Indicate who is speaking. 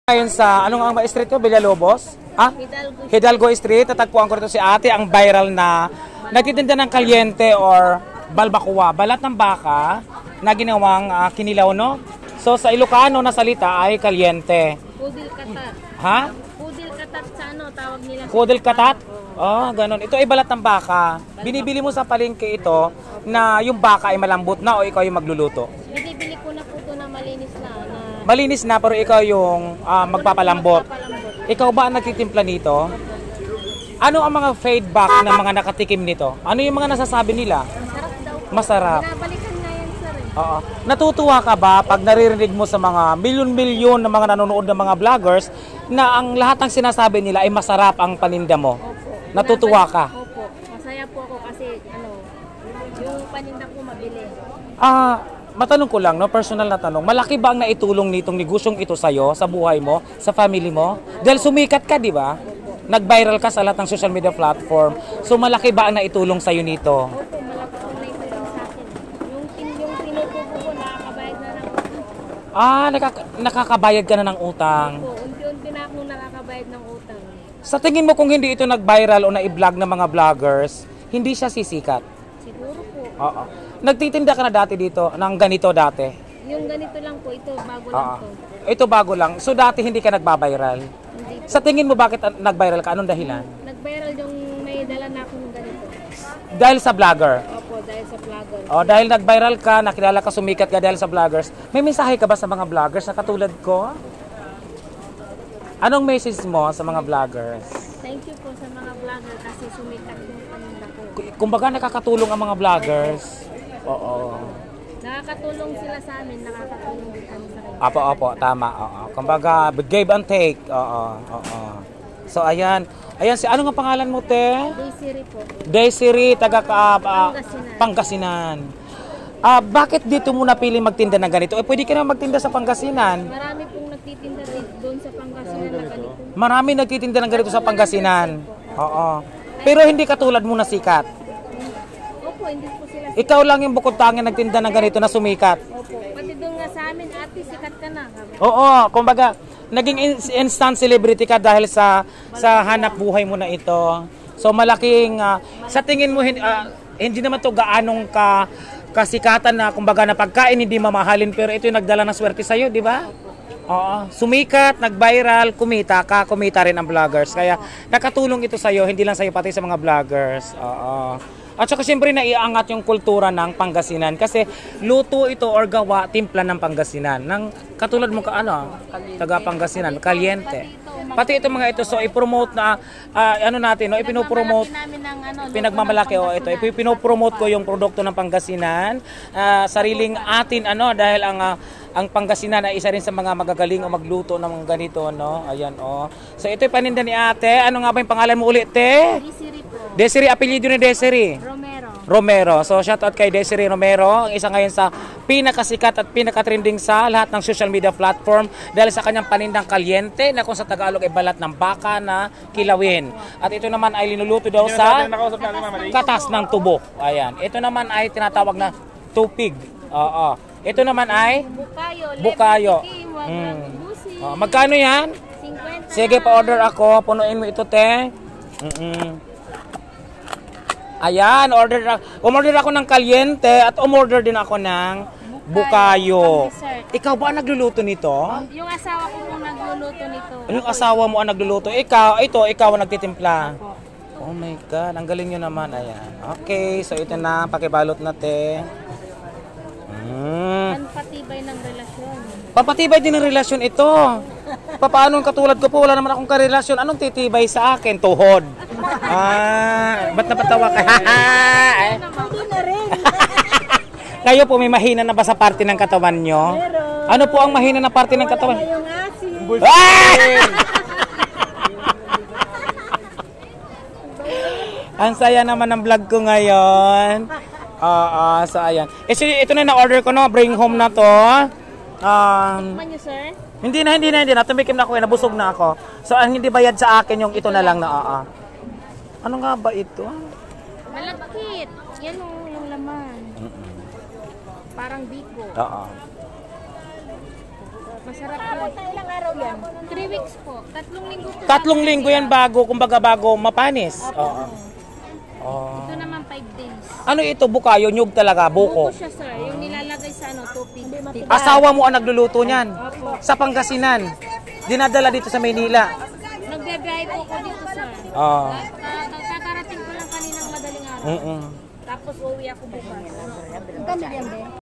Speaker 1: Ngayon sa, anong ang street ko? Villalobos? Ah?
Speaker 2: Hidalgo.
Speaker 1: Hidalgo Street. Tatagpuan ko rito si ate, ang viral na nagtitinda ng kalyente or balbacoa, balat ng baka na ginawang kinilaw, no? So sa Ilocano na salita ay kalyente.
Speaker 2: Pudil katat.
Speaker 1: Ha?
Speaker 2: Pudil katat sa ano, tawag nila.
Speaker 1: Pudel katat? Oh, ganun. Ito ay balat ng baka. Binibili mo sa palengke ito na yung baka ay malambot na o ikaw yung magluluto?
Speaker 2: Binibili ko na po ito na malinis na.
Speaker 1: Malinis na pero ikaw yung magpapalambot. Ikaw ba ang nagtitimpla nito? Ano ang mga feedback ng mga nakatikim nito? Ano yung mga nasasabi nila?
Speaker 2: Masarap daw.
Speaker 1: Masarap.
Speaker 2: Binabalikan na yan, sir.
Speaker 1: Oo. Natutuwa ka ba pag naririnig mo sa mga milyon-milyon na mga nanonood ng mga vloggers na ang lahat ng sinasabi nila ay masarap ang paninda mo?
Speaker 2: Opo.
Speaker 1: Natutuwa ka?
Speaker 2: Opo. Masaya po ako kasi yung paninda ko mabili.
Speaker 1: Matanong ko lang, no, personal na tanong, malaki ba ang naitulong nitong negosyong ito sa'yo, sa buhay mo, sa family mo? Dahil sumikat ka, di ba? Nag-viral ka sa lahat ng social media platform. So malaki ba ang naitulong sa'yo nito?
Speaker 2: Opo, malaki po na itulong sa akin. Yung tinutubo ko, nakakabayad na ng utang.
Speaker 1: Nakakabayad ka na ng utang.
Speaker 2: Opo, unti-unti na akong nakakabayad ng utang.
Speaker 1: Sa tingin mo kung hindi ito nag-viral o na-i-vlog ng mga vloggers, hindi siya sisikat?
Speaker 2: Siguro po.
Speaker 1: Oo. Nagtitinda ka na dati dito ng ganito dati?
Speaker 2: Yung ganito lang po, ito bago lang to.
Speaker 1: Ito bago lang. So dati hindi ka nagba-viral?
Speaker 2: Hindi.
Speaker 1: Sa tingin mo bakit nag-viral ka? Anong dahilan?
Speaker 2: Nag-viral yung may dala na akong ganito.
Speaker 1: Dahil sa vlogger?
Speaker 2: Opo, dahil sa vlogger.
Speaker 1: Dahil nag-viral ka, nakilala ka, sumikat ka dahil sa vloggers. May mensahe ka ba sa mga vloggers na katulad ko? Anong message mo sa mga vloggers?
Speaker 2: Thank you po sa mga vlogger kasi sumikat yung paninda ko.
Speaker 1: Kumbaga nakakatulong ang mga vloggers. Oo.
Speaker 2: Nakakatulong sila sa amin, nakakatulong din kami sa kanila.
Speaker 1: Opo, tama. Oo. Kumbaga, give and take. Oo. So, ayan. Ayan, ano nga pangalan mo, te?
Speaker 2: Desiree po.
Speaker 1: Desiree, taga
Speaker 2: Pangasinan.
Speaker 1: Pangasinan. Bakit dito mo napili magtinda ng ganito? Pwede ka na magtinda sa Pangasinan.
Speaker 2: Marami pong nagtitinda doon sa Pangasinan na ganito.
Speaker 1: Marami nagtitinda ng ganito sa Pangasinan. Oo. Pero hindi katulad mo na sikat.
Speaker 2: Opo, hindi po sila.
Speaker 1: Ikaw lang yung bukod tanging nagtinda ng ganito na sumikat.
Speaker 2: Opo, pati doon nga sa amin, ate, sikat ka na.
Speaker 1: Oo, kumbaga, naging instant celebrity ka dahil sa hanap buhay mo na ito. So malaking, sa tingin mo, hindi naman to gaanong kasikatan na kumbaga na pagkain, hindi mamahalin, pero ito yung nagdala ng swerte sa'yo, di ba? Oo, sumikat, nag-viral, kumita rin ang vloggers. Kaya nakatulong ito sa'yo, hindi lang sa'yo, pati sa mga vloggers. Oo. At saka siyempre naiangat yung kultura ng Pangasinan kasi luto ito or gawa, timpla ng Pangasinan. Katulad mo taga Pangasinan, kalyente. Pati ito mga ito, so i-promote na, natin, no? Ipinopromote, pinagmamalaki, ito, ipinopromote ko yung produkto ng Pangasinan, sariling atin, dahil ang Pangasinan ay isa rin sa mga magagaling o magluto ng mga ganito, no? Ayan, So ito yung paninda ni ate. Ano nga ba yung pangalan mo ulit, te?
Speaker 2: Desiree po.
Speaker 1: Desiree, apelyido ni Desiree? Romero. So shoutout kay Desiree Romero, ang isa ngayon sa pinakasikat at pinakatrending sa lahat ng social media platform dahil sa kanyang panindang kalyente na kung sa Tagalog ay balat ng baka na kilawin. At ito naman ay linuluto daw sa katas ng tubo. Ayan. Ito naman ay tinatawag na tupig. Oo. Ito naman ay bukayo. Magkano yan?
Speaker 2: 50.
Speaker 1: Sige, pa-order ako. Punuin mo ito, te. Ayan, umorder ako ng kalyente at umorder din ako ng bukayo. Ikaw ba ang nagluluto nito?
Speaker 2: Yung asawa ko pong nagluluto nito.
Speaker 1: Yung asawa mo ang nagluluto? Ikaw ang nagtitimpla. Oh my God, ang galing nyo naman. Ayan. Okay, so ito na, pakibalot na, te.
Speaker 2: Patibay ng relasyon.
Speaker 1: Papatibay din ng relasyon ito. Paano katulad ko po, wala naman akong karelasyon. Anong titibay sa akin? Tuhod. Ba't napatawa ka?
Speaker 2: Hindi na rin.
Speaker 1: Kayo po, may mahina na ba sa parte ng katawan nyo? Ano po ang mahina na parte ng katawan?
Speaker 2: Wala yung asin.
Speaker 1: Ang saya naman ng vlog ko ngayon. So ayan. Ito na na-order ko, no? Bring home na to.
Speaker 2: Tikman nyo, sir?
Speaker 1: Hindi na. Tumikim na ako, nabusog na ako. So ang hindi bayad sa akin yung ito na lang na Ano nga ba ito?
Speaker 2: Malagkit. Yan yung laman. Parang biko.
Speaker 1: Oo.
Speaker 2: Masarap po. Ilang araw yan? 3 weeks po. 3 linggo po.
Speaker 1: 3 linggo yan bago, kumbaga bago mapanis. Oo. Oh.
Speaker 2: Ito naman 5 days.
Speaker 1: Ano ito, bukayo, nyug talaga,
Speaker 2: Buko
Speaker 1: buko.
Speaker 2: siya, sir. Yung nilalagay sa 250.
Speaker 1: Asawa mo ang nagluluto niyan. Sa Pangasinan. Dinadala dito sa Maynila.
Speaker 2: Nagbe-biyahe po ako dito, sir.
Speaker 1: Oo.
Speaker 2: Kakarating ko lang kaninang madaling araw.
Speaker 1: Mm-mm.
Speaker 2: Tapos uwi ako bukas.